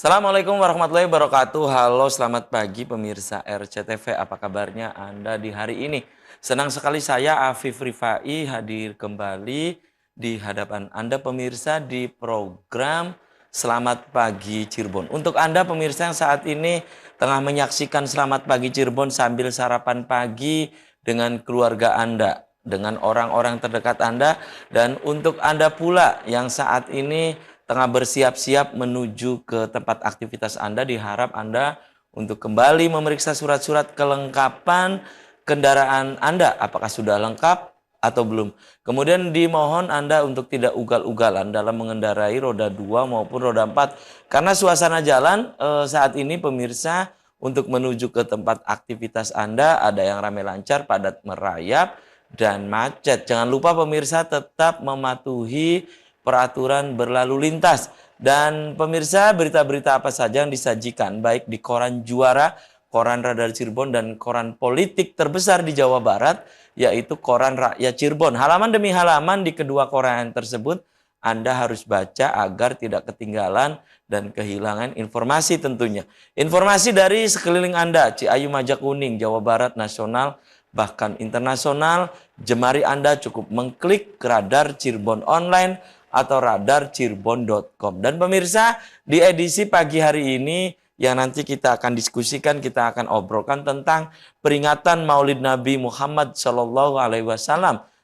Assalamualaikum warahmatullahi wabarakatuh. Halo, selamat pagi pemirsa RCTV. Apa kabarnya Anda di hari ini? Senang sekali saya Afif Rifai hadir kembali di hadapan Anda pemirsa di program Selamat Pagi Cirebon. Untuk Anda pemirsa yang saat ini tengah menyaksikan Selamat Pagi Cirebon sambil sarapan pagi dengan keluarga Anda, dengan orang-orang terdekat Anda, dan untuk Anda pula yang saat ini tengah bersiap-siap menuju ke tempat aktivitas Anda, diharap Anda untuk kembali memeriksa surat-surat kelengkapan kendaraan Anda, apakah sudah lengkap atau belum. Kemudian dimohon Anda untuk tidak ugal-ugalan dalam mengendarai roda 2 maupun roda 4, karena suasana jalan saat ini pemirsa untuk menuju ke tempat aktivitas Anda ada yang ramai lancar, padat merayap, dan macet. Jangan lupa pemirsa tetap mematuhi peraturan berlalu lintas. Dan pemirsa, berita-berita apa saja yang disajikan baik di koran Juara, koran Radar Cirebon, dan koran politik terbesar di Jawa Barat, yaitu koran Rakyat Cirebon. Halaman demi halaman di kedua koran tersebut Anda harus baca agar tidak ketinggalan dan kehilangan informasi tentunya. Informasi dari sekeliling Anda, Ciayu, Majakuning, Jawa Barat, nasional, bahkan internasional. Jemari Anda cukup mengklik Radar Cirebon Online atau radarcirebon.com. Dan pemirsa, di edisi pagi hari ini yang nanti kita akan diskusikan, kita akan obrolkan tentang peringatan Maulid Nabi Muhammad SAW.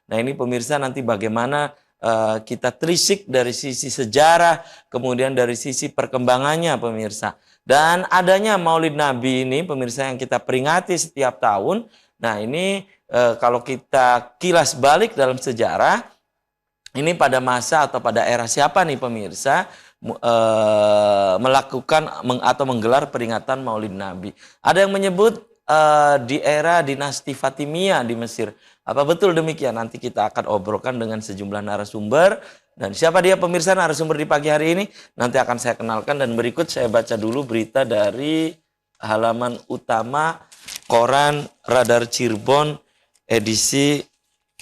Nah, ini pemirsa nanti bagaimana kita telisik dari sisi sejarah, kemudian dari sisi perkembangannya pemirsa. Dan adanya Maulid Nabi ini pemirsa yang kita peringati setiap tahun. Nah, ini kalau kita kilas balik dalam sejarah, ini pada masa atau pada era siapa nih pemirsa melakukan atau menggelar peringatan Maulid Nabi? Ada yang menyebut di era dinasti Fatimiyah di Mesir. Apa betul demikian? Nanti kita akan obrolkan dengan sejumlah narasumber. Dan siapa dia pemirsa narasumber di pagi hari ini? Nanti akan saya kenalkan, dan berikut saya baca dulu berita dari halaman utama koran Radar Cirebon edisi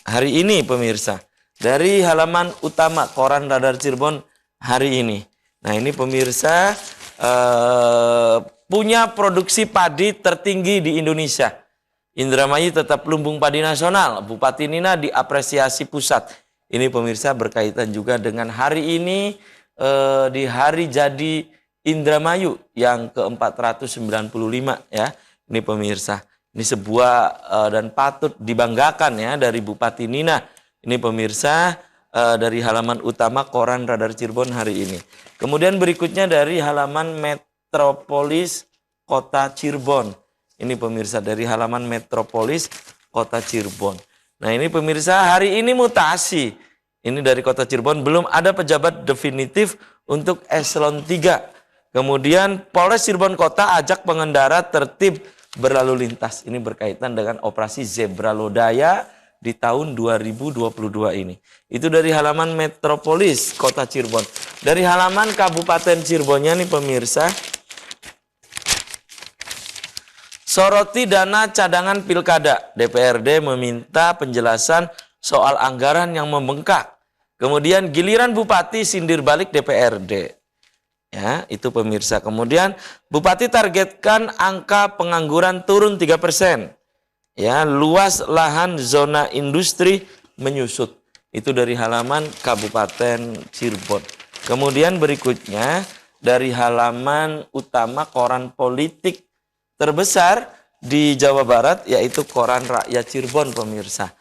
hari ini pemirsa. Dari halaman utama koran Radar Cirebon hari ini. Nah, ini pemirsa punya produksi padi tertinggi di Indonesia. Indramayu tetap lumbung padi nasional. Bupati Nina diapresiasi pusat. Ini pemirsa berkaitan juga dengan hari ini di hari jadi Indramayu yang ke-495 ya. Ini pemirsa. Ini sebuah dan patut dibanggakan ya dari Bupati Nina. Ini pemirsa dari halaman utama koran Radar Cirebon hari ini. Kemudian berikutnya dari halaman Metropolis Kota Cirebon. Ini pemirsa dari halaman Metropolis Kota Cirebon. Nah, ini pemirsa hari ini mutasi. Ini dari Kota Cirebon, belum ada pejabat definitif untuk eselon 3. Kemudian Polres Cirebon Kota ajak pengendara tertib berlalu lintas. Ini berkaitan dengan operasi Zebra Lodaya di tahun 2022 ini. Itu dari halaman Metropolis Kota Cirebon. Dari halaman Kabupaten Cirebonnya nih pemirsa, soroti dana cadangan pilkada. DPRD meminta penjelasan soal anggaran yang membengkak. Kemudian giliran Bupati sindir balik DPRD. Ya, itu pemirsa. Kemudian Bupati targetkan angka pengangguran turun 3%. Ya, luas lahan zona industri menyusut. Itu dari halaman Kabupaten Cirebon. Kemudian berikutnya dari halaman utama koran politik terbesar di Jawa Barat, yaitu koran Rakyat Cirebon pemirsa.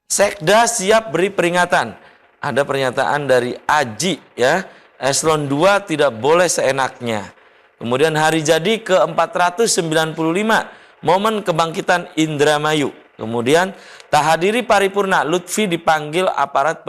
Sekda siap beri peringatan. Ada pernyataan dari Aji ya, eselon 2 tidak boleh seenaknya. Kemudian hari jadi ke-495 momen kebangkitan Indramayu. Kemudian tak hadiri paripurna, Lutfi dipanggil aparat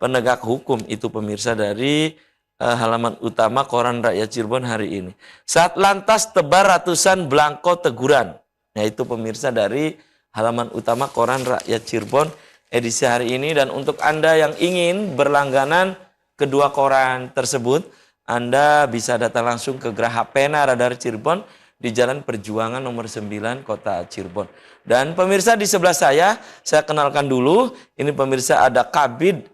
penegak hukum. Itu pemirsa dari halaman utama koran Rakyat Cirebon hari ini. Saat lantas tebar ratusan belangko teguran. Nah, itu pemirsa dari halaman utama koran Rakyat Cirebon edisi hari ini. Dan untuk Anda yang ingin berlangganan kedua koran tersebut, Anda bisa datang langsung ke Graha Pena Radar Cirebon di Jalan Perjuangan nomor 9 Kota Cirebon. Dan pemirsa di sebelah saya kenalkan dulu. Ini pemirsa ada Kabid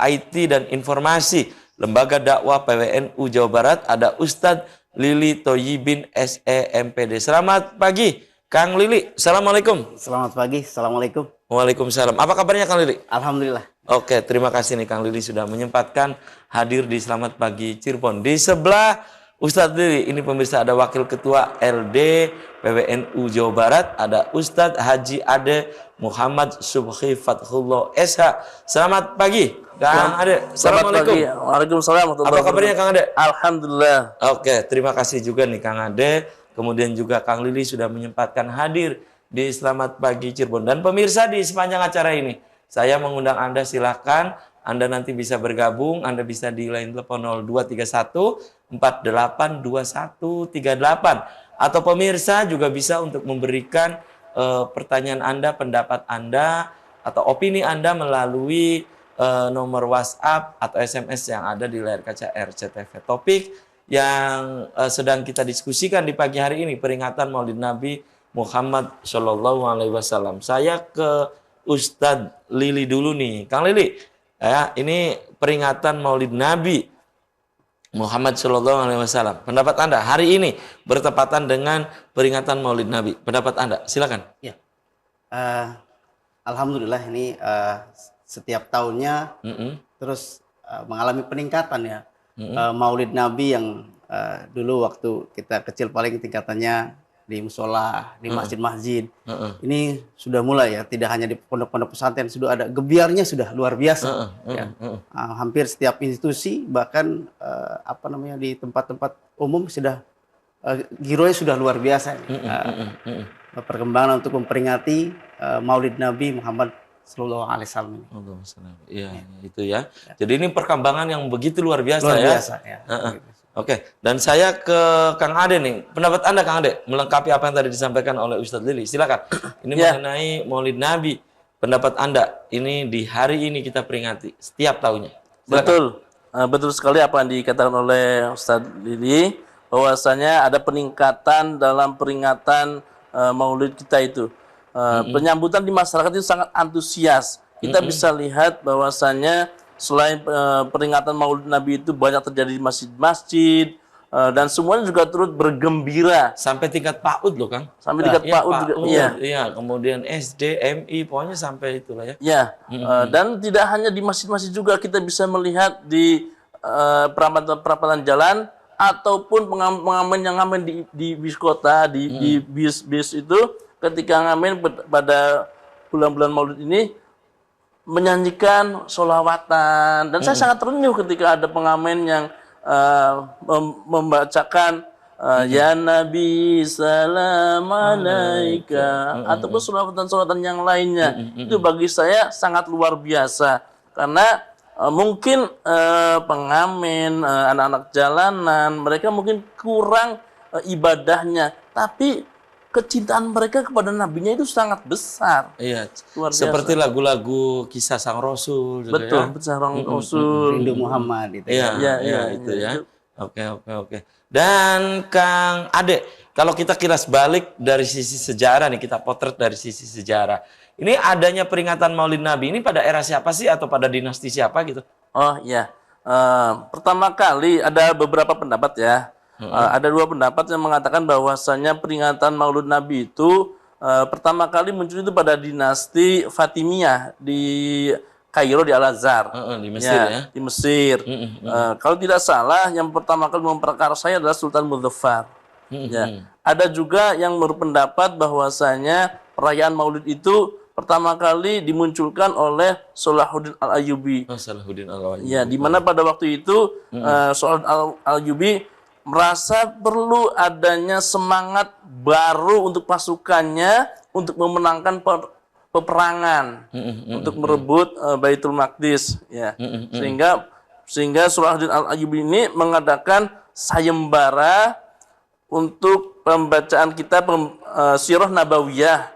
IT dan Informasi Lembaga Dakwah PWNU Jawa Barat, ada Ustadz Lili Thoyyibin SEMPD. Selamat pagi, Kang Lili. Assalamualaikum. Selamat pagi, Assalamualaikum. Waalaikumsalam. Apa kabarnya Kang Lili? Alhamdulillah. Oke, terima kasih nih Kang Lili sudah menyempatkan hadir di Selamat Pagi Cirebon. Di sebelah Ustadz Lili, ini pemirsa ada Wakil Ketua LD PWNU Jawa Barat, ada Ustadz Haji Ade Muhammad Subhi Fathullah SH. Selamat pagi, Kang Ade. Assalamualaikum. Waalaikumsalam. Apa kabarnya Kang Ade? Alhamdulillah. Oke, terima kasih juga nih Kang Ade. Kemudian juga Kang Lili sudah menyempatkan hadir di Selamat Pagi Cirebon. Dan pemirsa di sepanjang acara ini, saya mengundang Anda, silahkan Anda nanti bisa bergabung. Anda bisa di line telepon 0231 482138. Atau pemirsa juga bisa untuk memberikan pertanyaan Anda, pendapat Anda, atau opini Anda melalui nomor WhatsApp atau SMS yang ada di layar kaca RCTV. Topik yang sedang kita diskusikan di pagi hari ini, peringatan Maulid Nabi Muhammad Shallallahu Alaihi Wasallam. Saya ke Ustadz Lili dulu nih, Kang Lili. Ya, ini peringatan Maulid Nabi Muhammad Shallallahu Alaihi Wasallam. Pendapat Anda hari ini bertepatan dengan peringatan Maulid Nabi. Pendapat Anda, silakan. Ya, Alhamdulillah ini setiap tahunnya terus mengalami peningkatan ya. Maulid Nabi yang dulu waktu kita kecil paling tingkatannya di musola, di masjid-masjid. Ini sudah mulai ya, tidak hanya di pondok-pondok pesantren, sudah ada gebiarnya, sudah luar biasa. Ya. Hampir setiap institusi, bahkan di tempat-tempat umum sudah gironya sudah luar biasa. Perkembangan untuk memperingati Maulid Nabi Muhammad Sallallahu Alaihi Wasallam ini. Iya, itu ya. Jadi ini perkembangan yang begitu luar biasa luar ya. Biasa, ya. Oke, dan saya ke Kang Ade nih. Pendapat Anda Kang Ade melengkapi apa yang tadi disampaikan oleh Ustadz Lili. Silakan. Ini mengenai Maulid Nabi. Pendapat Anda ini di hari ini kita peringati setiap tahunnya. Silakan. Betul sekali apa yang dikatakan oleh Ustadz Lili, bahwasanya ada peningkatan dalam peringatan Maulid kita itu. Penyambutan di masyarakat itu sangat antusias. Kita bisa lihat bahwasanya selain peringatan Maulid Nabi itu banyak terjadi di masjid-masjid, dan semuanya juga turut bergembira. Sampai tingkat PAUD loh Kang. Sampai tingkat PAUD juga. Iya, kemudian SD, MI, pokoknya sampai itulah ya. Ya, dan tidak hanya di masjid-masjid juga, kita bisa melihat di perapatan jalan, ataupun pengamen yang ngamen di bis kota, di bis itu, ketika ngamen pada bulan-bulan Maulid ini, menyanyikan sholawatan, dan saya sangat terenyuh ketika ada pengamen yang membacakan ya Nabi salam alaika, ataupun sholawatan yang lainnya. Itu bagi saya sangat luar biasa, karena mungkin pengamen, anak-anak jalanan, mereka mungkin kurang ibadahnya, tapi kecintaan mereka kepada nabinya itu sangat besar. Iya. Seperti lagu-lagu kisah Sang Rasul juga. Betul, ya. kisah Sang Rasul. Rindu Muhammad itu. Iya, itu ya. Oke. Dan Kang Ade, kalau kita kilas balik dari sisi sejarah nih, kita potret dari sisi sejarah. Ini adanya peringatan Maulid Nabi ini pada era siapa sih, atau pada dinasti siapa gitu? Oh iya. Pertama kali ada beberapa pendapat ya. Ada dua pendapat yang mengatakan bahwasanya peringatan Maulid Nabi itu pertama kali muncul itu pada dinasti Fatimiyah di Kairo, di Al-Azhar. Di Mesir ya. Di Mesir. Kalau tidak salah, yang pertama kali memperkarsai adalah Sultan Muzaffar. Ada juga yang berpendapat bahwasanya perayaan Maulid itu pertama kali dimunculkan oleh Salahuddin Al-Ayyubi. Salahuddin Al-Ayyubi. Ya, di mana pada waktu itu Salahuddin Al-Ayyubi merasa perlu adanya semangat baru untuk pasukannya untuk memenangkan peperangan, untuk merebut Baitul Maqdis, ya. Sehingga Salahuddin Al-Ayyubi ini mengadakan sayembara untuk pembacaan kitab Sirah Nabawiyah.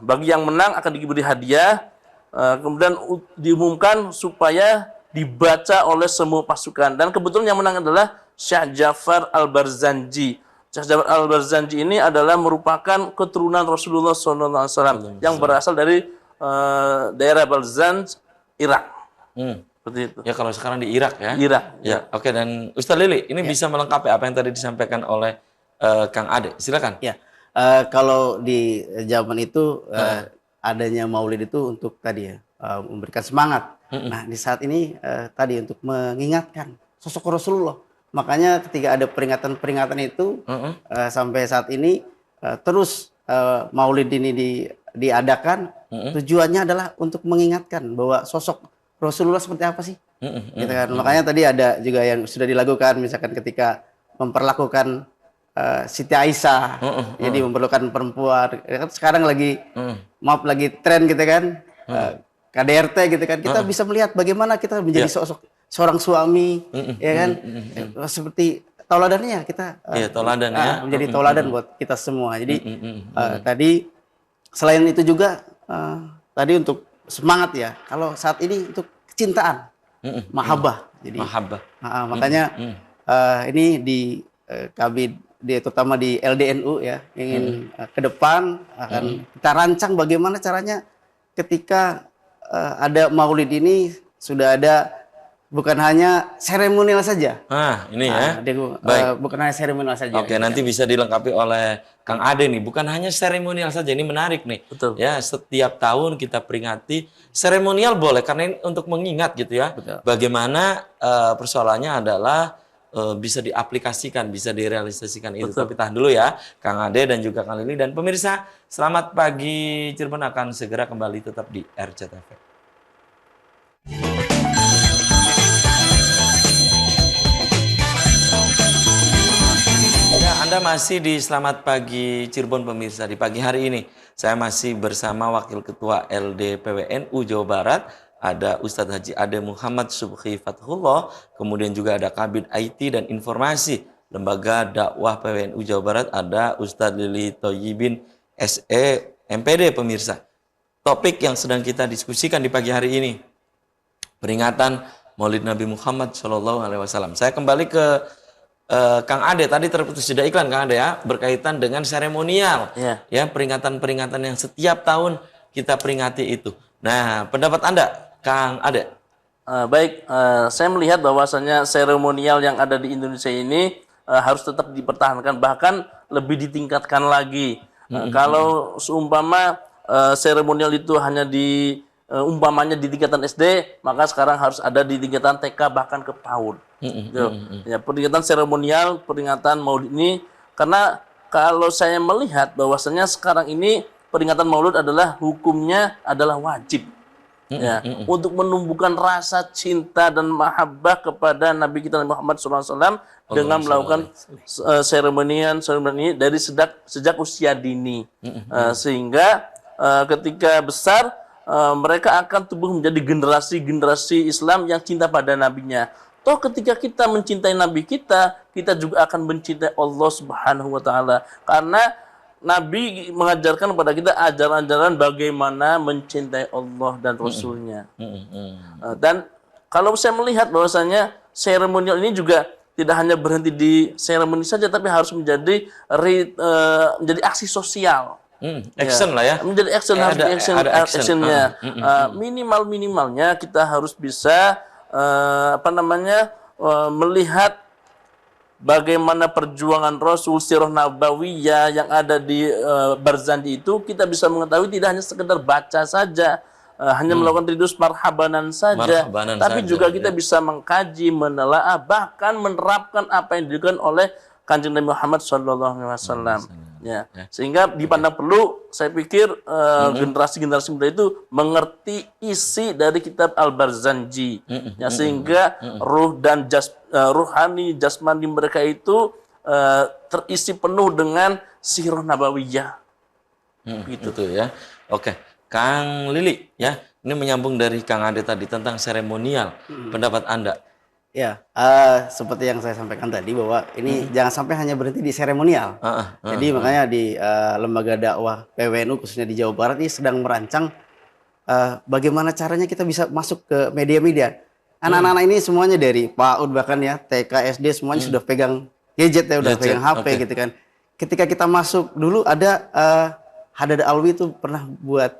Bagi yang menang akan diberi hadiah. Kemudian diumumkan supaya dibaca oleh semua pasukan, dan kebetulan yang menang adalah Syekh Ja'far Al-Barzanji. Syekh Ja'far Al-Barzanji ini adalah merupakan keturunan Rasulullah SAW yang berasal dari daerah Balzanj, Irak. Seperti itu. Ya kalau sekarang di Irak ya. Irak. Ya, oke. Dan Ustaz Lili, ini bisa melengkapi apa yang tadi disampaikan oleh Kang Ade. Silakan. Ya, kalau di zaman itu adanya Maulid itu untuk tadi ya memberikan semangat. Nah, di saat ini tadi untuk mengingatkan sosok Rasulullah. Makanya ketika ada peringatan-peringatan itu sampai saat ini terus Maulid ini diadakan, tujuannya adalah untuk mengingatkan bahwa sosok Rasulullah seperti apa sih? Gitu kan. Makanya tadi ada juga yang sudah dilakukan, misalkan ketika memperlakukan Siti Aisyah, jadi memerlukan perempuan. Kan sekarang lagi, maaf lagi tren gitu kan, KDRT gitu kan. Kita bisa melihat bagaimana kita menjadi seorang suami, ya kan, seperti tauladannya kita. Iya, tauladan ya. Menjadi tauladan buat kita semua. Jadi tadi selain itu juga tadi untuk semangat ya. Kalau saat ini untuk kecintaan, mahabbah. Jadi Mahabbah. makanya ini di kami terutama di LDNU ya ingin ke depan akan kita rancang bagaimana caranya ketika ada Maulid ini sudah ada bukan hanya seremonial saja. Ini ya. Baik. Bukan hanya seremonial saja. Oke, nanti bisa dilengkapi oleh Kang Ade nih. Bukan hanya seremonial saja, ini menarik nih. Betul. Ya, setiap tahun kita peringati seremonial boleh karena ini untuk mengingat gitu ya. Betul. Bagaimana persoalannya adalah bisa diaplikasikan, bisa direalisasikan itu. Betul. Tapi tahan dulu ya, Kang Ade dan juga Kang Lili dan pemirsa. Selamat pagi Cirebon akan segera kembali tetap di RCTV. Ya, Anda masih di Selamat Pagi Cirebon pemirsa. Di pagi hari ini saya masih bersama Wakil Ketua LDPWNU Jawa Barat, ada Ustadz Haji Ade Muhammad Subhi Fathullah, kemudian juga ada Kabid IT dan Informasi Lembaga Dakwah PWNU Jawa Barat, ada Ustadz Lili Thoyibin SE MPD pemirsa. Topik yang sedang kita diskusikan di pagi hari ini, peringatan Maulid Nabi Muhammad SAW. Saya kembali ke Kang Ade, tadi terputus jeda iklan Kang Ade ya, berkaitan dengan seremonial, ya peringatan-peringatan yang setiap tahun kita peringati itu. Nah, pendapat Anda, Kang Ade? Baik, saya melihat bahwasannya seremonial yang ada di Indonesia ini harus tetap dipertahankan, bahkan lebih ditingkatkan lagi. Kalau seumpama seremonial itu hanya umpamanya di tingkatan SD, maka sekarang harus ada di tingkatan TK bahkan ke PAUD. Ya, peringatan seremonial, peringatan Maulid ini, karena kalau saya melihat bahwasanya sekarang ini peringatan Maulid adalah hukumnya adalah wajib. Ya, untuk menumbuhkan rasa cinta dan mahabbah kepada Nabi kita Muhammad SAW dengan melakukan seremonial dari sejak usia dini, sehingga ketika besar mereka akan tumbuh menjadi generasi Islam yang cinta pada nabinya. Toh ketika kita mencintai Nabi kita juga akan mencintai Allah Subhanahu wa taala. Karena Nabi mengajarkan kepada kita ajaran-ajaran bagaimana mencintai Allah dan Rasul-Nya. Dan kalau saya melihat bahwasanya seremonial ini juga tidak hanya berhenti di seremoni saja, tapi harus menjadi aksi sosial. Action lah ya. Menjadi action, harus actionnya. Minimalnya kita harus bisa melihat bagaimana perjuangan Rasul, sirah nabawiyah yang ada di Barzanji itu, kita bisa mengetahui tidak hanya sekedar baca saja, hanya melakukan ridus marhabanan saja, tapi juga kita bisa mengkaji, menelaah, bahkan menerapkan apa yang dilakukan oleh Kanjeng Nabi Muhammad SAW. Ya, sehingga dipandang perlu, saya pikir generasi-generasi muda itu mengerti isi dari kitab Al-Barzanji, ya, sehingga ruh dan ruhani, jasmani mereka itu terisi penuh dengan sirah nabawiyah. Gitu ya. Oke, Kang Lili ya, ini menyambung dari Kang Ade tadi tentang seremonial. Pendapat Anda? Ya, seperti yang saya sampaikan tadi bahwa ini jangan sampai hanya berhenti di seremonial. Jadi makanya di lembaga dakwah PWNU khususnya di Jawa Barat ini sedang merancang bagaimana caranya kita bisa masuk ke media-media. Anak-anak ini semuanya dari PAUD bahkan ya TK, SD semuanya sudah pegang gadget ya, udah pegang HP gitu kan. Ketika kita masuk dulu ada Haddad Alwi itu pernah buat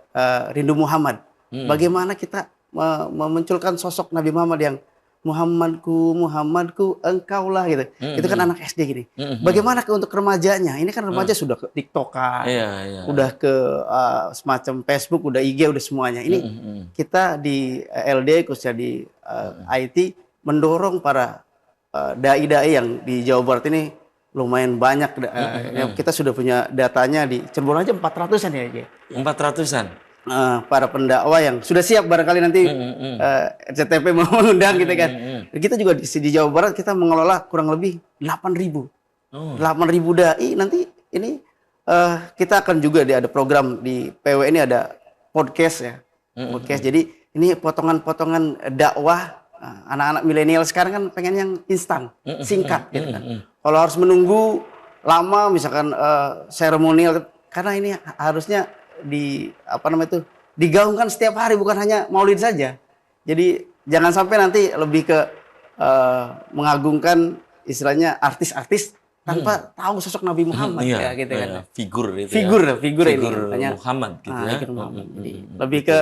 Rindu Muhammad. Bagaimana kita memunculkan sosok Nabi Muhammad yang Muhammadku, engkaulah gitu. Itu kan anak SD gini. Bagaimana untuk remajanya? Ini kan remaja sudah ke TikTokan, udah ke semacam Facebook, udah IG, udah semuanya. Ini kita di LD khususnya di IT mendorong para dai-dai yang di Jawa Barat ini lumayan banyak. Kita sudah punya datanya di Cirebon aja 400-an ya. 400-an. Para pendakwah yang sudah siap barangkali nanti RCTP mau mengundang gitu kan. Kita juga di Jawa Barat kita mengelola kurang lebih 8.000. 8.000 dai nanti ini kita akan juga ada program di PW ini ada podcast ya. Podcast. Jadi ini potongan-potongan dakwah anak-anak milenial sekarang kan pengen yang instan, singkat gitu kan. Kalau harus menunggu lama misalkan seremonial karena ini harusnya digaungkan setiap hari bukan hanya Maulid saja. Jadi jangan sampai nanti lebih ke mengagungkan istilahnya artis-artis tanpa tahu sosok Nabi Muhammad ya gitu kan. Figur itu figur ini katanya Muhammad gitu ya. Muhammad. Jadi lebih ke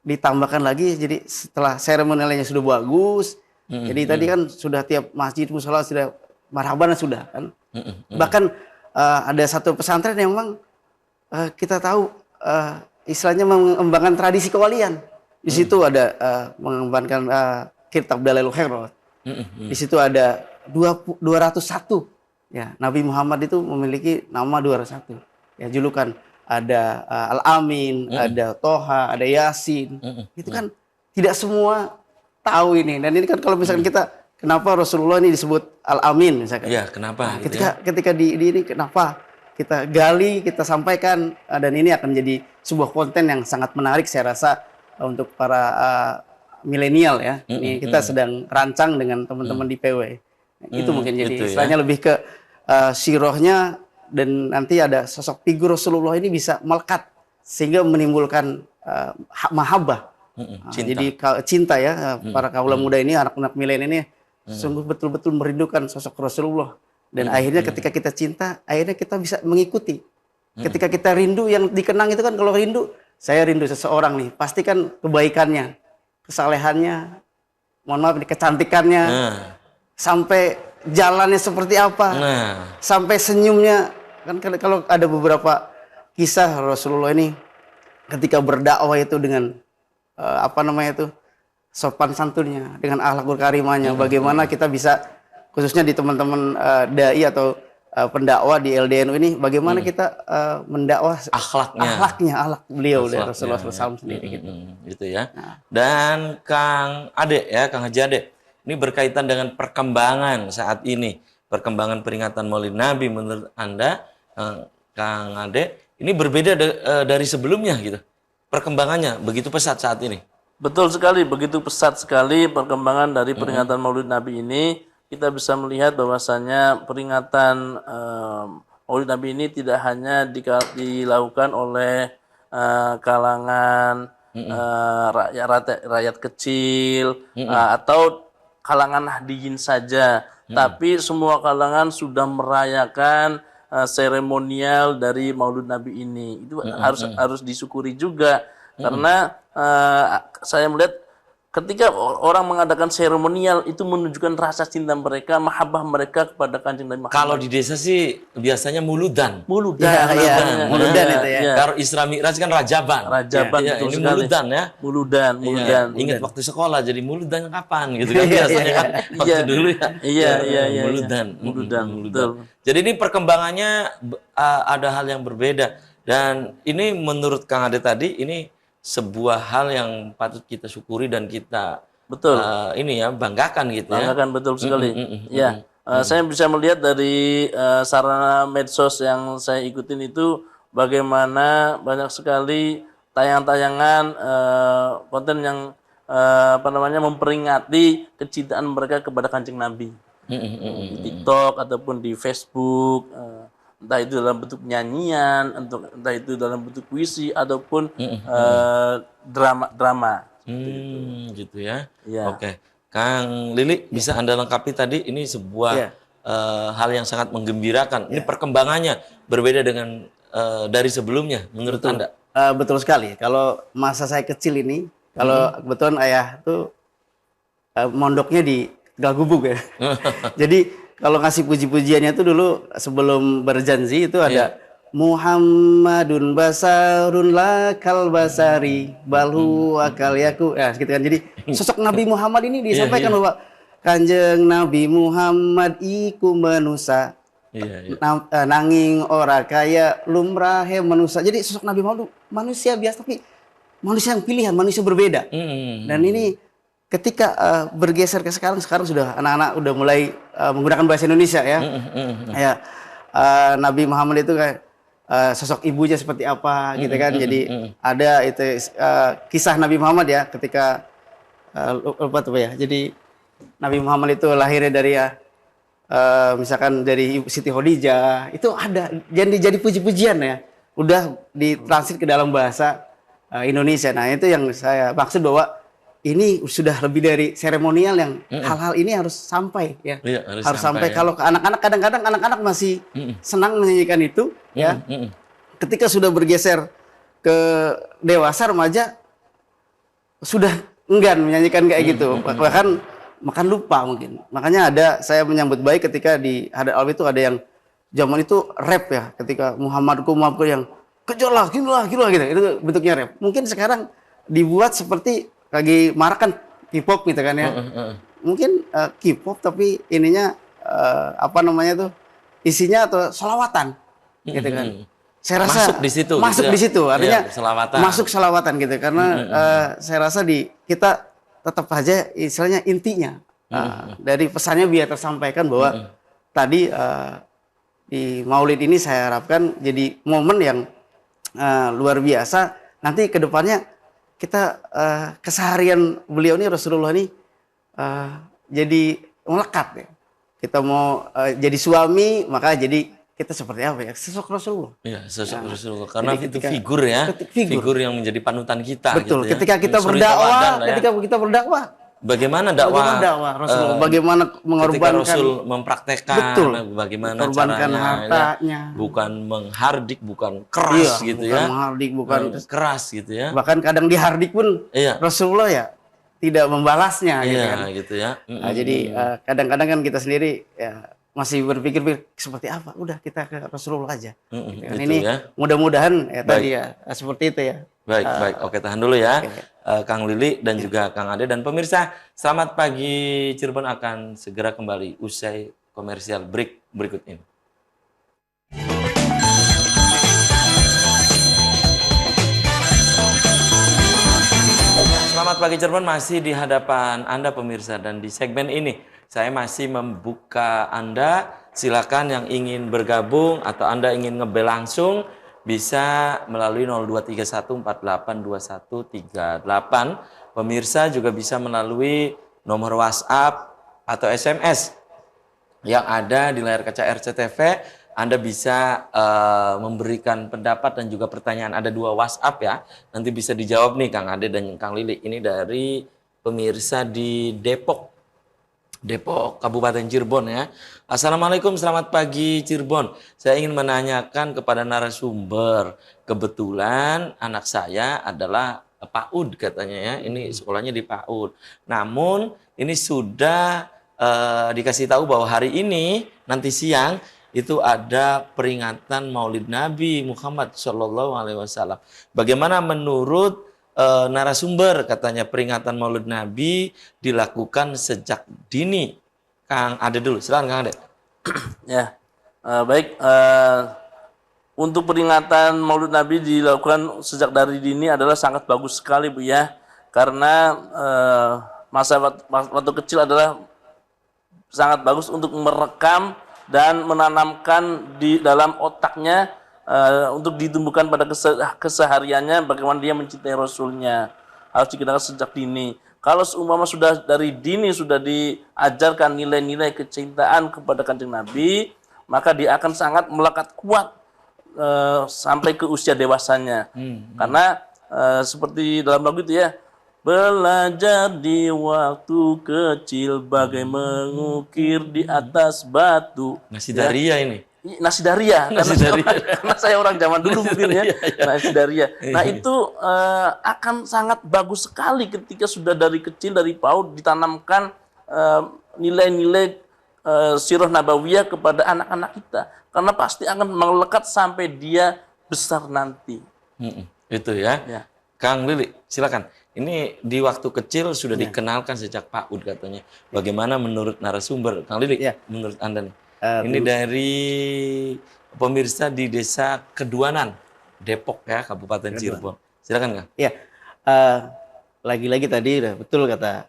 ditambahkan lagi jadi setelah seremonialnya sudah bagus. Jadi tadi kan sudah tiap masjid musala sudah marhaban sudah kan. Bahkan ada satu pesantren yang memang kita tahu istilahnya mengembangkan tradisi kewalian. Di situ ada mengembangkan kitab Dalailul Khairat. Di situ ada 201. Ya, Nabi Muhammad itu memiliki nama 201. Ya, julukan ada Al-Amin, ada Toha, ada Yasin. Itu kan tidak semua tahu ini. Dan ini kan kalau misalkan kita kenapa Rasulullah ini disebut Al-Amin misalkan. Iya, kenapa? Ketika di ini kenapa kita gali, kita sampaikan dan ini akan menjadi sebuah konten yang sangat menarik saya rasa untuk para milenial ya. Ini kita sedang rancang dengan teman-teman di PW. Itu mungkin jadi istilahnya lebih ke sirohnya dan nanti ada sosok figur Rasulullah ini bisa melekat sehingga menimbulkan mahabbah. Jadi cinta ya para kaula muda ini, anak-anak milenial ini sungguh betul-betul merindukan sosok Rasulullah. Dan akhirnya ketika kita cinta, akhirnya kita bisa mengikuti. Ketika kita rindu, yang dikenang itu kan kalau rindu, saya rindu seseorang nih, pasti kan kebaikannya, kesalehannya, mohon maaf, kecantikannya, sampai jalannya seperti apa, sampai senyumnya. Kan kalau ada beberapa kisah Rasulullah ini, ketika berdakwah itu dengan sopan santunnya, dengan akhlakul karimahnya, bagaimana kita bisa khususnya di teman-teman dai atau pendakwah di LDNU ini bagaimana kita mendakwah akhlak beliau dari Rasulullah SAW sendiri gitu ya. Dan Kang Haji Ade, ini berkaitan dengan perkembangan saat ini, perkembangan peringatan Maulid Nabi menurut Anda, Kang Ade, ini berbeda dari sebelumnya gitu. Perkembangannya begitu pesat saat ini. Betul sekali, begitu pesat sekali perkembangan dari peringatan Maulid Nabi ini. Kita bisa melihat bahwasanya peringatan Maulid Nabi ini tidak hanya dilakukan oleh kalangan rakyat kecil atau kalangan nahdiyin saja, tapi semua kalangan sudah merayakan seremonial dari Maulid Nabi ini. Itu harus disyukuri juga karena saya melihat ketika orang mengadakan seremonial itu menunjukkan rasa cinta mereka, mahabbah mereka kepada Kanjeng Nabi Muhammad. Kalau di desa sih biasanya muludan. Muludan itu ya. Kalau Isra Mi'raj kan rajaban. Betul ini sekali. Muludan ya. Muludan. Ingat waktu sekolah jadi muludan kapan gitu kan biasanya kan waktu dulu ya. Iya. Muludan. Betul. Jadi ini perkembangannya ada hal yang berbeda dan ini menurut Kang Ade tadi ini sebuah hal yang patut kita syukuri dan kita banggakan gitu ya. Banggakan betul sekali. Saya bisa melihat dari sarana medsos yang saya ikutin itu bagaimana banyak sekali tayangan-tayangan konten yang memperingati kecintaan mereka kepada Kanjeng Nabi. Di TikTok ataupun di Facebook. Entah itu dalam bentuk nyanyian, entah itu dalam bentuk puisi ataupun drama. Gitu ya. Oke. Kang Lili, bisa Anda lengkapi tadi ini sebuah hal yang sangat menggembirakan. Ini perkembangannya berbeda dengan dari sebelumnya menurut Anda? Betul sekali. Kalau masa saya kecil ini, Kalau kebetulan ayah tuh mondoknya di Tegal ya. Jadi kalau ngasih puji-pujiannya tuh dulu sebelum berjanji itu ada Muhammadun basarun lakal basari balhu akal yaku. Ya, gitu kan. Jadi sosok Nabi Muhammad ini disampaikan bahwa Kanjeng Nabi Muhammad iku manusia. Nanging ora kaya lumrahe manusia. Jadi sosok Nabi Muhammad manusia biasa tapi manusia yang pilihan, manusia berbeda. Dan ini ketika bergeser ke sekarang sudah anak-anak udah mulai menggunakan bahasa Indonesia ya. Ya Nabi Muhammad itu kayak sosok ibunya seperti apa gitu kan. Jadi ada itu kisah Nabi Muhammad ya ketika lupa tuh ya. Jadi Nabi Muhammad itu lahirnya dari misalkan dari Siti Khadijah itu ada jadi puji-pujian ya. Udah ditranslate ke dalam bahasa Indonesia. Nah itu yang saya maksud bahwa ini sudah lebih dari seremonial yang hal-hal ini harus sampai ya. Harus sampai ya. Kalau ke anak-anak kadang-kadang anak-anak masih senang menyanyikan itu ya. Ketika sudah bergeser ke dewasa remaja sudah enggan menyanyikan kayak gitu. Bahkan makan lupa mungkin. Makanya saya menyambut baik ketika di Hadap Alwi itu ada yang zaman itu rap ya. Ketika Muhammadku yang kejar lah gitu. Itu bentuknya rap. Mungkin sekarang dibuat seperti lagi marak kan K-pop gitu kan ya. Mungkin K-pop tapi ininya apa namanya tuh isinya atau selawatan gitu kan. Saya rasa masuk di situ artinya masuk selawatan gitu karena saya rasa kita tetap aja istilahnya intinya dari pesannya biar tersampaikan bahwa tadi di Maulid ini saya harapkan jadi momen yang luar biasa. Nanti ke depannya kita keseharian beliau ini Rasulullah ini jadi melekat ya. Kita mau jadi suami maka jadi kita seperti apa ya? Sosok Rasulullah. Iya, sosok Rasulullah. Karena itu figur ya. Figur yang menjadi panutan kita. Betul. Gitu ya. Ketika kita berdakwah, bagaimana dakwah Rasulullah? Bagaimana mengorbankan? Ketika Rasul mempraktekkan. Betul. Bagaimana caranya? Hartanya. Bukan menghardik, bukan keras gitu ya. Bukan menghardik, bukan keras gitu ya. Bahkan kadang dihardik pun Rasulullah ya tidak membalasnya gitu kan. Gitu ya. Nah, jadi kadang-kadang kan kita sendiri ya masih berpikir seperti apa, udah kita ke Rasulullah aja. Gitu. Ini ya. Mudah-mudahan ya tadi ya seperti itu ya. Baik. Oke, tahan dulu ya. Kang Lili dan juga Kang Ade dan pemirsa, selamat pagi Cirebon akan segera kembali usai komersial break berikut ini. Selamat pagi Cirebon, masih di hadapan Anda pemirsa, dan di segmen ini saya masih membuka Anda, silakan yang ingin bergabung atau Anda ingin ngebel langsung bisa melalui 0231482138. Pemirsa juga bisa melalui nomor WhatsApp atau SMS yang ada di layar kaca RCTV. Anda bisa memberikan pendapat dan juga pertanyaan. Ada 2 WhatsApp ya. Nanti bisa dijawab nih Kang Ade dan Kang Lili. Ini dari pemirsa di Depok, Kabupaten Cirebon ya. Assalamualaikum, selamat pagi Cirebon. Saya ingin menanyakan kepada narasumber. Kebetulan anak saya adalah PAUD katanya ya. Ini sekolahnya di PAUD. Namun ini sudah dikasih tahu bahwa hari ini nanti siang itu ada peringatan Maulid Nabi Muhammad SAW. Bagaimana menurut narasumber? Katanya peringatan Maulid Nabi dilakukan sejak dini. Kang Ade dulu, silakan Kang Ade. Ya, baik. Untuk peringatan Maulid Nabi dilakukan sejak dari dini adalah sangat bagus sekali Bu ya, karena masa waktu kecil adalah sangat bagus untuk merekam dan menanamkan di dalam otaknya untuk ditumbuhkan pada kesehariannya bagaimana dia mencintai Rasulnya. Harus dikenalkan sejak dini. Kalau seumpama sudah dari dini sudah diajarkan nilai-nilai kecintaan kepada Kanjeng Nabi, maka dia akan sangat melekat kuat sampai ke usia dewasanya. Karena seperti dalam lagu itu ya, belajar di waktu kecil bagai mengukir di atas batu. Masih Daria ini. nasi daria, karena saya orang zaman dulu mungkin ya, nasi daria. Nah itu akan sangat bagus sekali ketika sudah dari kecil, dari PAUD ditanamkan nilai-nilai sirah nabawiyah kepada anak-anak kita, karena pasti akan melekat sampai dia besar nanti. Itu ya. Kang Lili, silakan. Ini di waktu kecil sudah dikenalkan sejak PAUD katanya. Bagaimana menurut narasumber, Kang Lili? Menurut Anda nih? Ini dari pemirsa di Desa Keduanan, Depok ya, Kabupaten Cirebon. Silakan Kang. Iya, lagi-lagi tadi udah betul kata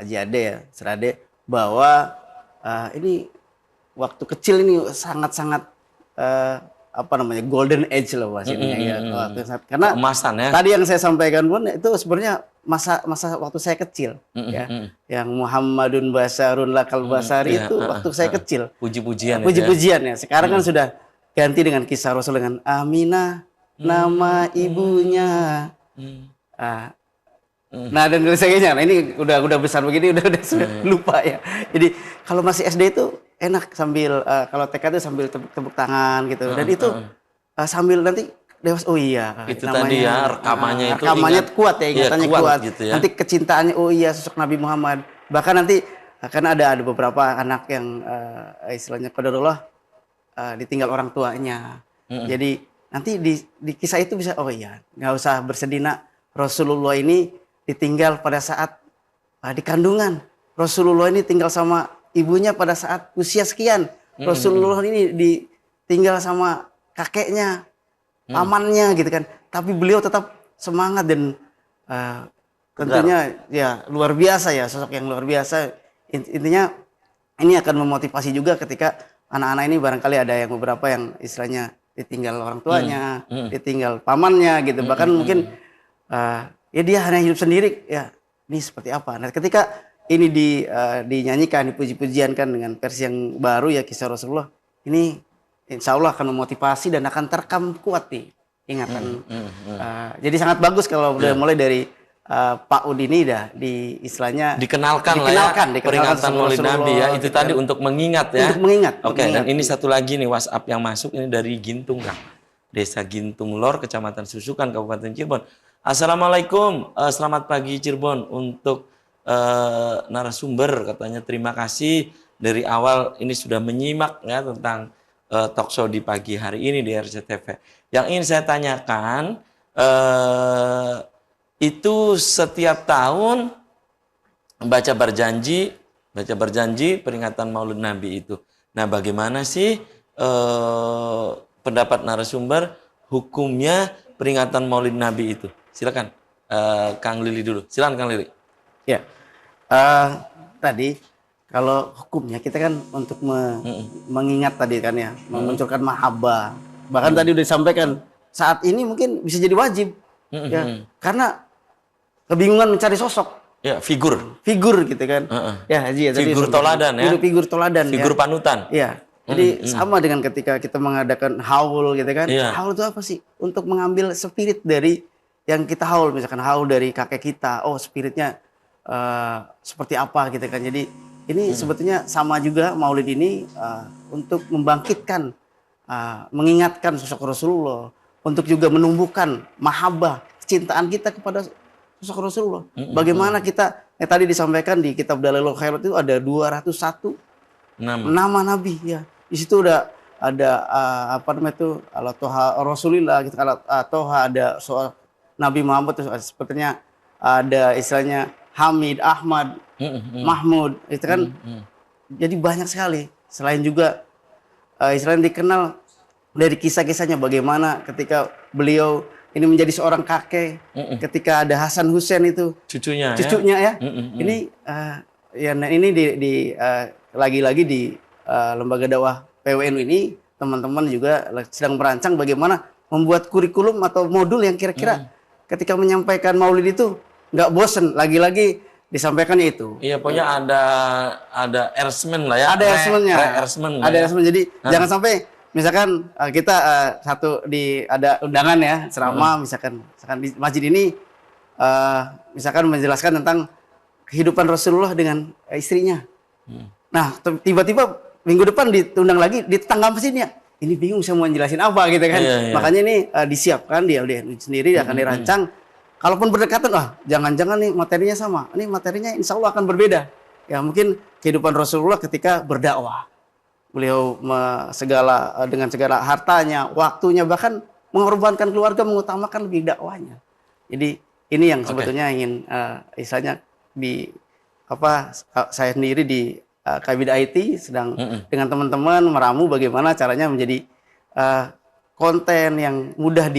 Haji Ade ya, Serade, bahwa ini waktu kecil ini sangat-sangat golden age loh maksudnya ya. Karena emasan ya. Tadi yang saya sampaikan pun itu sebenarnya masa waktu saya kecil ya. Yang Muhammadun Basarun Lakal Basari itu waktu saya kecil. Puji-pujian ya. Sekarang kan sudah ganti dengan kisah Rasul dengan Aminah nama ibunya. Nah dan sebagainya. Nah, ini udah besar begini udah lupa ya. Jadi kalau masih SD itu enak sambil kalau TK itu sambil tepuk tangan gitu. Dan itu sambil nanti dewasa, oh iya itu namanya, tadi ya rekamannya kuat ya, ingatannya kuat gitu ya. Nanti kecintaannya, oh iya sosok Nabi Muhammad. Bahkan nanti akan ada beberapa anak yang istilahnya qadarullah ditinggal orang tuanya. Jadi nanti di kisah itu bisa, oh iya nggak usah bersedih nak, Rasulullah ini ditinggal pada saat di kandungan. Rasulullah ini tinggal sama ibunya pada saat usia sekian. Rasulullah ini ditinggal sama kakeknya, pamannya gitu kan. Tapi beliau tetap semangat dan tentunya ya luar biasa ya, sosok yang luar biasa. Intinya ini akan memotivasi juga ketika anak-anak ini barangkali ada yang beberapa yang istilahnya ditinggal orang tuanya, ditinggal pamannya gitu. Bahkan mungkin ya dia hanya hidup sendiri, ya ini seperti apa. Nah ketika ini dinyanyikan, dipuji-pujian kan dengan versi yang baru ya kisah Rasulullah, ini insya Allah akan memotivasi dan akan terekam kuat nih ingatan. Jadi sangat bagus kalau udah mulai dari PAUD ini dah di istilahnya dikenalkan lah ya, peringatan Maulid Nabi ya. Itu tadi untuk mengingat ya. Untuk mengingat. Oke, dan ini satu lagi nih WhatsApp yang masuk ini dari Gintung Kang. Desa Gintung Lor, Kecamatan Susukan, Kabupaten Cirebon. Assalamualaikum, selamat pagi Cirebon. Untuk narasumber katanya terima kasih dari awal ini sudah menyimak ya tentang talkshow di pagi hari ini di RCTV. Yang ingin saya tanyakan itu setiap tahun baca berjanji peringatan Maulid Nabi itu. Nah, bagaimana sih pendapat narasumber hukumnya peringatan Maulid Nabi itu? Silakan Kang Lili dulu. Silakan Kang Lili. Ya, tadi kalau hukumnya kita kan untuk mengingat tadi kan ya, memunculkan mahabbah. Bahkan tadi udah disampaikan saat ini mungkin bisa jadi wajib, ya, karena kebingungan mencari sosok. Ya, figur gitu kan. Ya, Haji, ya, figur toladan ya. Figur toladan. Figur panutan. Ya. Jadi sama dengan ketika kita mengadakan haul gitu kan. Haul itu apa sih? Untuk mengambil spirit dari yang kita haul, misalkan haul dari kakek kita. Oh, spiritnya seperti apa gitu kan. Jadi ini sebetulnya sama juga Maulid ini untuk membangkitkan, mengingatkan sosok Rasulullah, untuk juga menumbuhkan mahabbah, kecintaan kita kepada sosok Rasulullah. Bagaimana kita tadi disampaikan di kitab Dalailul Khairat itu ada 201 nama Nabi ya. Di situ ada apa namanya itu ala toha Rasulillah gitu, ala toha ada soal Nabi Muhammad itu sepertinya ada istilahnya Hamid, Ahmad, Mahmud, itu kan jadi banyak sekali. Selain juga istilahnya dikenal dari kisah-kisahnya bagaimana ketika beliau ini menjadi seorang kakek, ketika ada Hasan Hussein itu cucunya ya. Ini ya ini lagi-lagi di lembaga dakwah PWNU ini teman-teman juga sedang merancang bagaimana membuat kurikulum atau modul yang kira-kira ketika menyampaikan Maulid itu nggak bosen, lagi-lagi disampaikannya itu. Iya, pokoknya ada ersmen lah ya. Ada ersmennya. Ada ersmen. Jadi jangan sampai misalkan kita ada undangan ya ceramah misalkan di masjid ini misalkan menjelaskan tentang kehidupan Rasulullah dengan istrinya. Nah, tiba-tiba minggu depan diundang lagi di tetangga masjidnya. ini bingung saya mau jelasin apa gitu kan. Makanya ini disiapkan di LDN sendiri akan dirancang. Kalaupun berdekatan, jangan-jangan nih materinya sama. Ini materinya insya Allah akan berbeda. Ya mungkin kehidupan Rasulullah ketika berdakwah. Beliau dengan segala hartanya, waktunya, bahkan mengorbankan keluarga, mengutamakan lebih dakwahnya. Jadi ini yang sebetulnya ingin istilahnya saya sendiri di Kabid IT sedang dengan teman-teman meramu bagaimana caranya menjadi konten yang mudah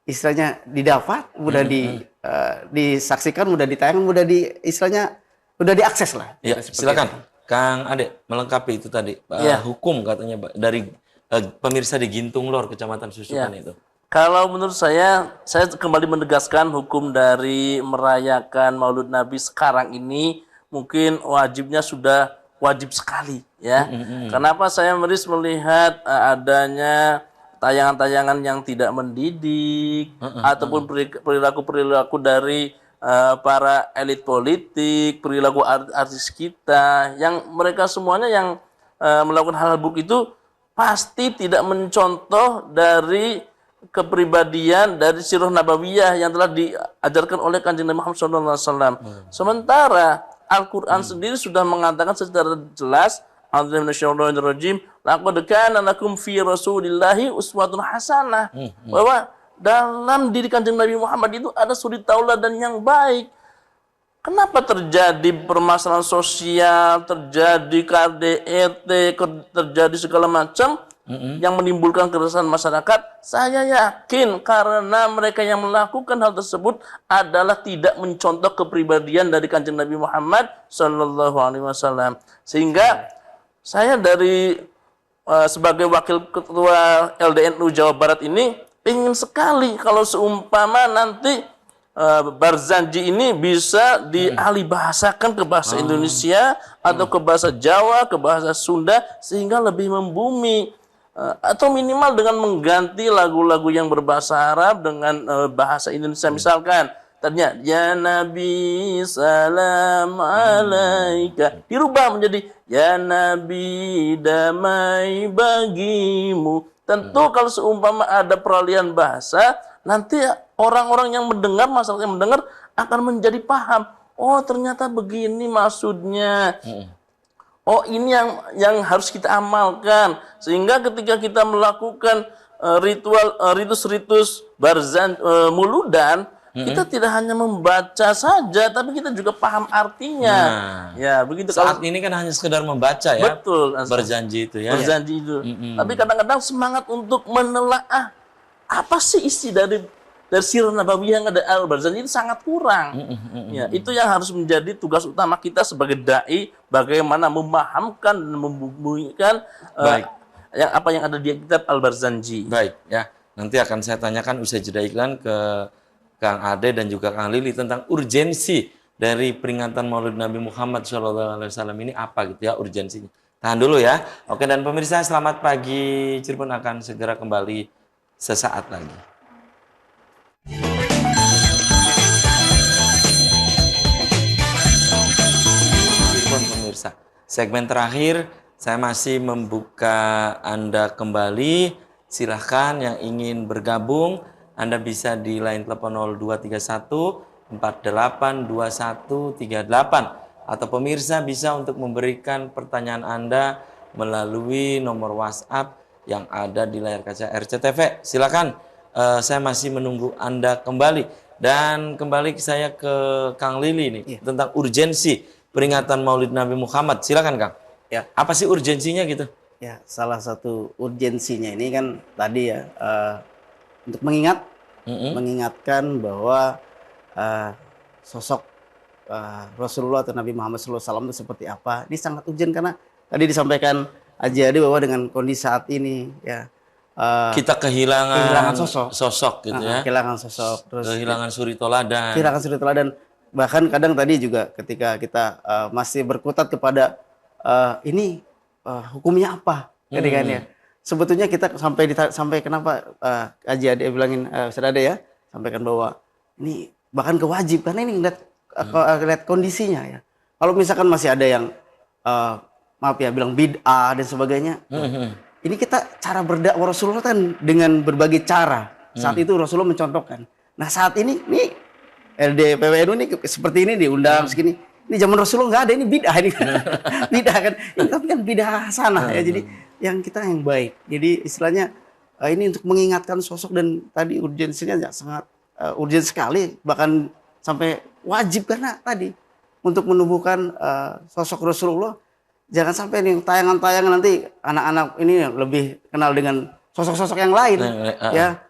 istilahnya didapat, mudah disaksikan, mudah ditayang, istilahnya mudah diakses lah. Ya, silakan Kang Ade melengkapi itu tadi hukum katanya dari pemirsa di Gintung Lor, Kecamatan Susukan itu. Kalau menurut saya kembali menegaskan hukum dari merayakan Maulid Nabi sekarang ini mungkin wajibnya sudah wajib sekali ya. Kenapa saya melihat adanya tayangan-tayangan yang tidak mendidik ataupun perilaku-perilaku dari para elit politik, perilaku artis kita yang mereka semuanya yang melakukan hal buruk itu pasti tidak mencontoh dari kepribadian dari sirah nabawiyah yang telah diajarkan oleh Kanjeng Nabi Muhammad SAW. Sementara Al-Quran sendiri sudah mengatakan secara jelas, A'udzubillahi laqad kana lakum fi Rasulillahi uswatun hasanah. Bahwa dalam diri Kanjeng Nabi Muhammad itu ada suri tauladan yang baik. Kenapa terjadi permasalahan sosial, terjadi KDRT, terjadi segala macam yang menimbulkan keresahan masyarakat? Saya yakin karena mereka yang melakukan hal tersebut adalah tidak mencontoh kepribadian dari Kanjeng Nabi Muhammad Sallallahu Alaihi Wasallam. Sehingga saya sebagai wakil ketua LDNU Jawa Barat ini ingin sekali kalau seumpama nanti Barzanji ini bisa dialihbahasakan ke bahasa Indonesia atau ke bahasa Jawa, ke bahasa Sunda sehingga lebih membumi. Atau minimal dengan mengganti lagu-lagu yang berbahasa Arab dengan bahasa Indonesia, misalkan tadinya ya Nabi salam alaika dirubah menjadi ya Nabi damai bagimu. Tentu kalau seumpama ada peralihan bahasa, nanti orang-orang yang mendengar, masyarakat yang mendengar akan menjadi paham, oh ternyata begini maksudnya. Oh ini yang harus kita amalkan, sehingga ketika kita melakukan ritus-ritus muludan, kita tidak hanya membaca saja, tapi kita juga paham artinya. Ya begitu. Saat ini kan hanya sekedar membaca ya. Betul. Berjanji itu ya. Berjanji itu. Tapi kadang-kadang semangat untuk menelaah apa sih isi dari sirah nabawiyah yang ada Al-Barzanji itu sangat kurang. Ya, itu yang harus menjadi tugas utama kita sebagai dai, bagaimana memahamkan dan membumikan apa yang ada di kitab Al-Barzanji. Baik, ya. Nanti akan saya tanyakan usai jeda iklan ke Kang Ade dan juga Kang Lili tentang urgensi dari peringatan Maulid Nabi Muhammad SAW ini apa gitu ya urgensinya. Tahan dulu ya. Oke, dan pemirsa selamat pagi. Cirebon akan segera kembali sesaat lagi. Pemirsa, segmen terakhir saya masih membuka Anda kembali. Silahkan yang ingin bergabung, Anda bisa di line telepon 0231 482138 atau pemirsa bisa untuk memberikan pertanyaan Anda melalui nomor WhatsApp yang ada di layar kaca RCTV. Silakan, saya masih menunggu Anda kembali. Dan kembali saya ke Kang Lili nih tentang urgensi peringatan Maulid Nabi Muhammad. Silakan Kang. Ya. Apa sih urgensinya gitu? Ya, salah satu urgensinya ini kan tadi ya untuk mengingatkan bahwa sosok Rasulullah atau Nabi Muhammad SAW itu seperti apa. Ini sangat urgent karena tadi disampaikan Haji Ade bahwa dengan kondisi saat ini ya kita kehilangan sosok gitu ya. Kehilangan sosok, terus kehilangan suri toladan. Kehilangan suri toladan. Bahkan kadang tadi juga ketika kita masih berkutat kepada ini hukumnya apa, kan ya. Sebetulnya kita sampai kenapa Haji Ade bilangin Ustaz Ade ya, sampaikan bahwa ini bahkan kewajib karena ini lihat kondisinya ya. Kalau misalkan masih ada yang maaf ya bilang bid'ah dan sebagainya, ini kita cara berdakwah Rasulullah kan dengan berbagai cara. Saat itu Rasulullah mencontohkan. Nah saat ini nih LDPWNU ini seperti ini diundang segini. Ini zaman Rasulullah nggak ada, ini bid'ah ini. Bid'ah kan. Ini tapi kan bid'ah hasanah ya. Jadi yang kita yang baik. Jadi istilahnya ini untuk mengingatkan sosok, dan tadi urgensinya sangat urgen sekali, bahkan sampai wajib karena tadi untuk menumbuhkan sosok Rasulullah. Jangan sampai nih tayangan-tayangan nanti anak-anak ini lebih kenal dengan sosok-sosok yang lain, ya.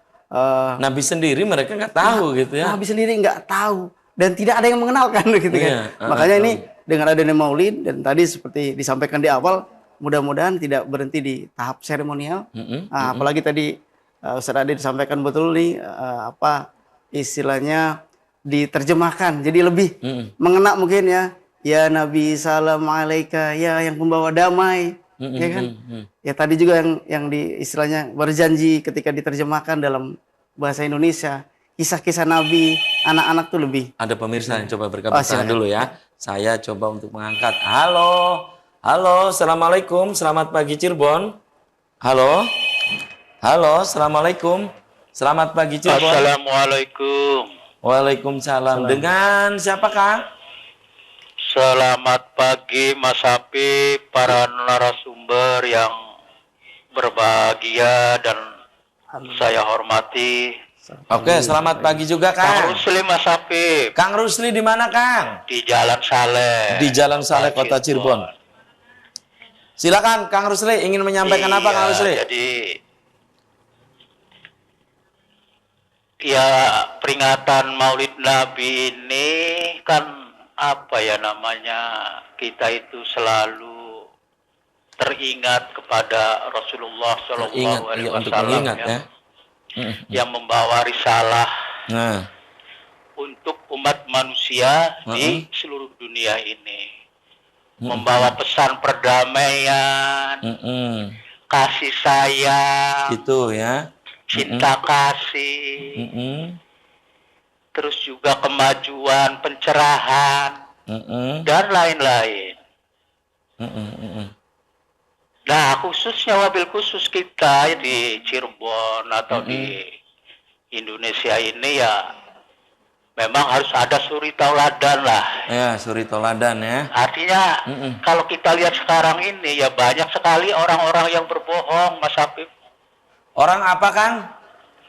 Nabi sendiri mereka nggak tahu gitu ya. Nabi sendiri nggak tahu dan tidak ada yang mengenalkan gitu kan. Makanya ini dengan adanya Maulid dan tadi seperti disampaikan di awal, mudah-mudahan tidak berhenti di tahap seremonial. Apalagi tadi Ustaz Adi disampaikan betul nih apa istilahnya diterjemahkan jadi lebih mengena mungkin ya. Ya Nabi salam alaika, ya yang pembawa damai, ya kan? Ya tadi juga yang di istilahnya berjanji ketika diterjemahkan dalam bahasa Indonesia, kisah-kisah Nabi, anak-anak tuh lebih. Ada pemirsa yang coba bergabung dulu ya. Saya coba untuk mengangkat. Halo, halo, assalamualaikum, selamat pagi Cirebon. Halo, halo, assalamualaikum, selamat pagi Cirebon. Assalamualaikum. Waalaikumsalam. Dengan siapa Kang? Selamat pagi Mas Habib, para narasumber yang berbahagia dan saya hormati. Oke, selamat pagi juga Kang Kang. Rusli Mas Habib. Kang Rusli di mana Kang? Di Jalan Saleh. Di Jalan Saleh Kota Cirebon. Silakan Kang Rusli, ingin menyampaikan apa Kang Rusli? Jadi ya peringatan Maulid Nabi ini kan apa ya namanya, kita itu selalu teringat kepada Rasulullah Shallallahu Alaihi Wasallam yang membawa risalah untuk umat manusia di seluruh dunia ini, membawa pesan perdamaian, kasih sayang, itu ya, cinta kasih. Terus juga kemajuan, pencerahan, dan lain-lain. Nah, khususnya wabil khusus kita di Cirebon atau di Indonesia ini ya memang harus ada suri tauladan lah. Ya, suri tauladan ya. Artinya kalau kita lihat sekarang ini ya banyak sekali orang-orang yang berbohong, Mas Habib. Orang apa Kang?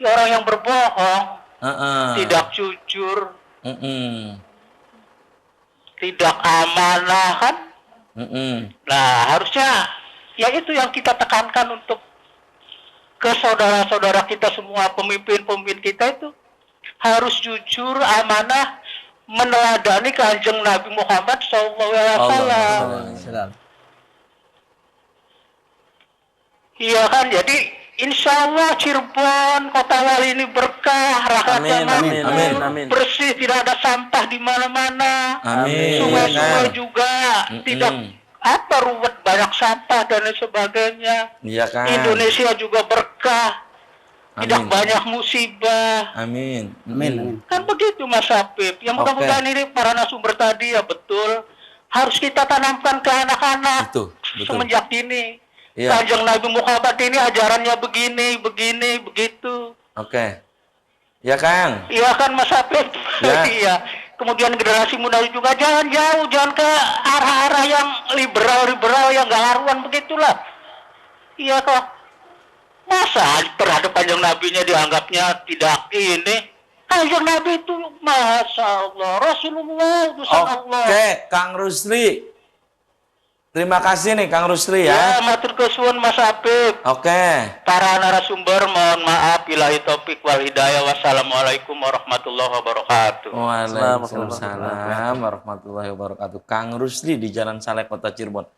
Ya, orang yang berbohong. Tidak jujur, tidak amanah kan? Nah harusnya ya itu yang kita tekankan untuk ke saudara-saudara kita semua, pemimpin-pemimpin kita itu harus jujur, amanah, meneladani Kanjeng Nabi Muhammad SAW. Iya kan, jadi insya Allah Cirebon, Kota Wali ini berkah, rakyatnya makmur, bersih, tidak ada sampah di mana-mana. Sungai-sungai juga tidak ruwet, banyak sampah dan lain sebagainya. Iya kan. Indonesia juga berkah, tidak banyak musibah. Amin. Kan begitu Mas Habib. Yang mudah-mudahan ini para narasumber tadi ya betul harus kita tanamkan ke anak-anak semenjak dini. Kanjeng Nabi Muhammad ini ajarannya begini, begitu. Oke. Ya Kang. Iya kan Mas Habib. Iya. Kemudian generasi muda juga jangan jauh, jangan ke arah-arah yang liberal yang gak haruan begitulah. Iya kok. Masa terhadap Kanjeng Nabinya dianggapnya tidak ini? Kanjeng Nabi itu Masya Allah, Rasulullah itu Allah. Oke, Kang Rusli. Terima kasih nih Kang Rusli ya. Ya, matur kesuwun Mas Habib. Oke. Para narasumber mohon maaf, billahi taufik wal hidayah. Wassalamualaikum warahmatullahi wabarakatuh. Waalaikumsalam warahmatullahi wabarakatuh. Kang Rusli di Jalan Saleh Kota Cirebon.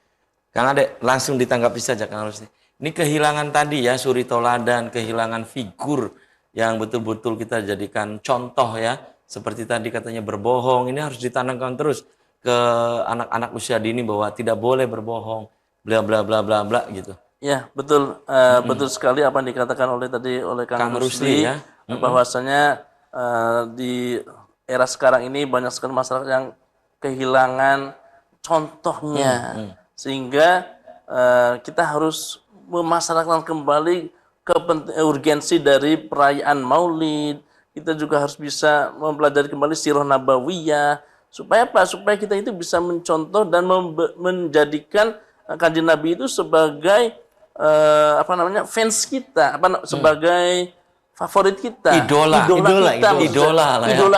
Kang Ade, langsung ditanggapi saja Kang Rusli. Ini kehilangan tadi ya, suri tauladan, kehilangan figur yang betul-betul kita jadikan contoh ya. Seperti tadi katanya berbohong, ini harus ditanamkan terus ke anak-anak usia dini bahwa tidak boleh berbohong, bla bla bla bla bla gitu. Ya, betul. Betul sekali apa yang dikatakan oleh Kang Rusli ya. Bahwasanya di era sekarang ini banyak sekali masyarakat yang kehilangan contohnya. Sehingga kita harus memasyarakatkan kembali urgensi dari perayaan Maulid. Kita juga harus bisa mempelajari kembali sirah nabawiyah. Supaya apa? Supaya kita itu bisa mencontoh dan menjadikan Kanjeng Nabi itu sebagai fans kita, sebagai favorit kita, idola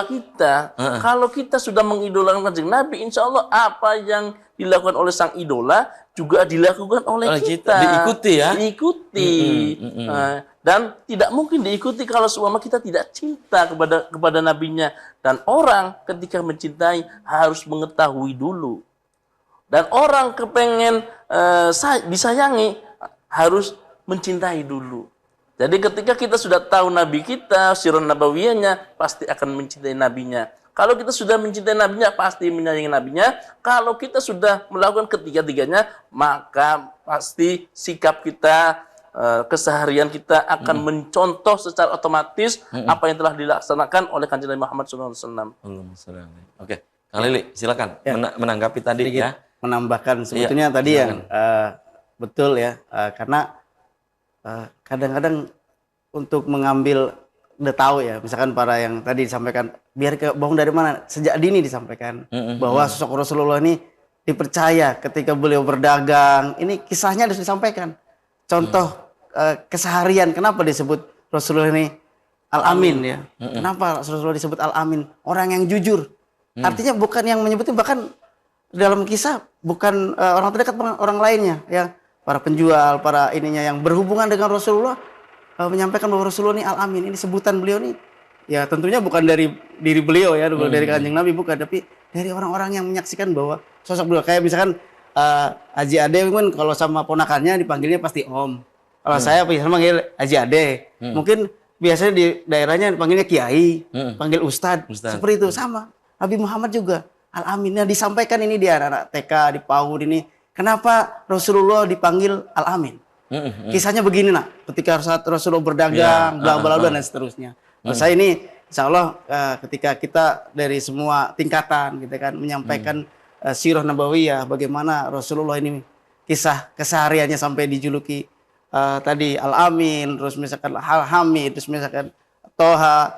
kita. Kalau kita sudah mengidolakan Kanjeng Nabi, insya Allah apa yang dilakukan oleh sang idola juga dilakukan oleh kita. Diikuti. Dan tidak mungkin diikuti kalau seumpama kita tidak cinta kepada nabinya. Dan orang ketika mencintai harus mengetahui dulu. Dan orang kepengen disayangi harus mencintai dulu. Jadi ketika kita sudah tahu nabi kita, sirah nabawiyahnya, pasti akan mencintai nabinya. Kalau kita sudah mencintai nabinya, pasti menyayangi nabinya. Kalau kita sudah melakukan ketiga-tiganya, maka pasti sikap kita, keseharian kita akan mencontoh secara otomatis apa yang telah dilaksanakan oleh Kanjeng Nabi Muhammad SAW. Oke, Kang Lili, silakan menanggapi tadi sedikit ya. Menambahkan sebetulnya tadi yang betul ya, karena kadang-kadang untuk mengambil, udah tahu ya, misalkan para yang tadi disampaikan, biar bohong dari mana, sejak dini disampaikan bahwa sosok Rasulullah ini dipercaya ketika beliau berdagang, ini kisahnya harus disampaikan. Contoh keseharian, kenapa disebut Rasulullah ini Al-Amin ya? Kenapa Rasulullah disebut Al-Amin? Orang yang jujur. Artinya bukan yang menyebutnya, bahkan dalam kisah bukan orang terdekat, orang lainnya ya, para penjual, para ininya yang berhubungan dengan Rasulullah menyampaikan bahwa Rasulullah ini Al-Amin. Ini sebutan beliau nih ya, tentunya bukan dari diri beliau ya, dari Kanjeng Nabi, bukan, tapi dari orang-orang yang menyaksikan bahwa sosok beliau. Kayak misalkan Haji Ade kan kalau sama ponakannya dipanggilnya pasti Om. Kalau saya biasanya panggil Haji Ade. Mungkin biasanya di daerahnya dipanggilnya Kiai, panggil Ustadz. Seperti itu. Sama Nabi Muhammad juga Al-Amin. Nah, disampaikan ini di anak-anak TK, di PAUD ini. Kenapa Rasulullah dipanggil Al-Amin? Kisahnya begini nak, ketika saat Rasulullah berdagang, bla bla bla dan seterusnya. Saya ini insya Allah ketika kita dari semua tingkatan kita kan menyampaikan sirah nabawiyah, bagaimana Rasulullah ini kisah kesehariannya sampai dijuluki tadi Al-Amin, terus misalkan Al-Hamid, terus misalkan Toha,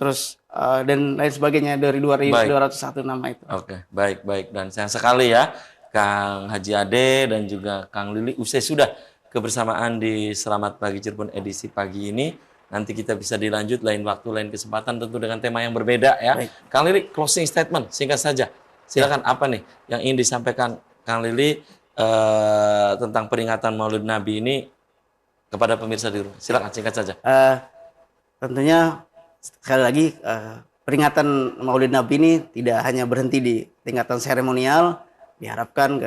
terus dan lain sebagainya, dari 201 nama itu. Oke, baik. Dan sayang sekali ya, Kang Haji Ade dan juga Kang Lili usai sudah kebersamaan di Selamat Pagi Cirebon edisi pagi ini. Nanti kita bisa dilanjut lain waktu, lain kesempatan, tentu dengan tema yang berbeda ya. Baik. Kang Lili, closing statement singkat saja. Silakan, apa nih yang ingin disampaikan Kang Lili tentang peringatan Maulid Nabi ini kepada pemirsa di rumah. Silakan singkat saja. Tentunya sekali lagi peringatan Maulid Nabi ini tidak hanya berhenti di tingkatan seremonial, diharapkan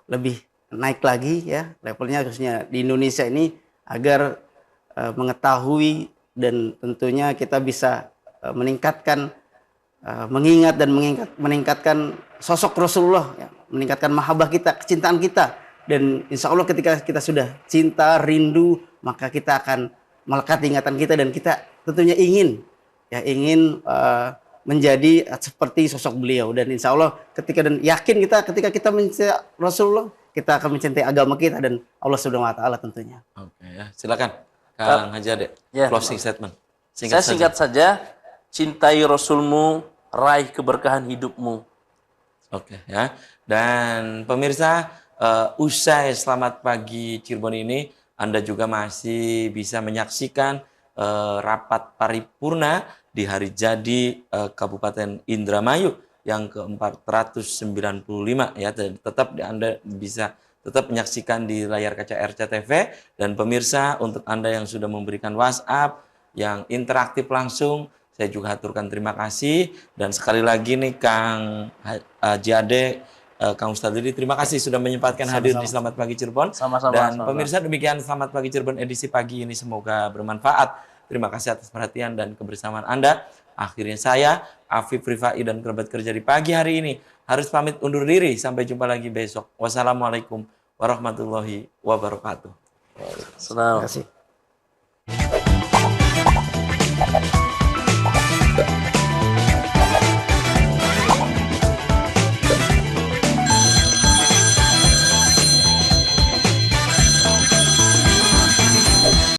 lebih naik lagi ya levelnya, khususnya di Indonesia ini, agar mengetahui dan tentunya kita bisa meningkatkan mengingat dan meningkatkan sosok Rasulullah ya, meningkatkan mahabbah kita, kecintaan kita, dan insya Allah ketika kita sudah cinta, rindu, maka kita akan melekat ingatan kita, dan kita tentunya ingin menjadi seperti sosok beliau. Dan insya Allah dan yakin kita ketika kita mencintai Rasulullah, kita akan mencintai agama kita dan Allah Subhanahu wa taala tentunya. Oke ya, silakan Kang Haji Ade. Ya, closing statement. Singkat saja, cintai Rasulmu, raih keberkahan hidupmu. Oke ya. Dan pemirsa, usai Selamat Pagi Cirebon ini, Anda juga masih bisa menyaksikan rapat paripurna di hari jadi Kabupaten Indramayu yang ke-495 ya. Tetap Anda bisa tetap menyaksikan di layar kaca RCTV. Dan pemirsa, untuk Anda yang sudah memberikan WhatsApp yang interaktif langsung, saya juga aturkan terima kasih. Dan sekali lagi nih Kang Haji Ade, Kang Ustadz Lili, terima kasih sudah menyempatkan hadir di Selamat Pagi Cirebon. Dan pemirsa, demikian Selamat Pagi Cirebon edisi pagi ini, semoga bermanfaat. Terima kasih atas perhatian dan kebersamaan Anda. Akhirnya saya, Afif Rifai, dan kerabat kerja di pagi hari ini harus pamit undur diri. Sampai jumpa lagi besok. Wassalamualaikum warahmatullahi wabarakatuh. Terima kasih.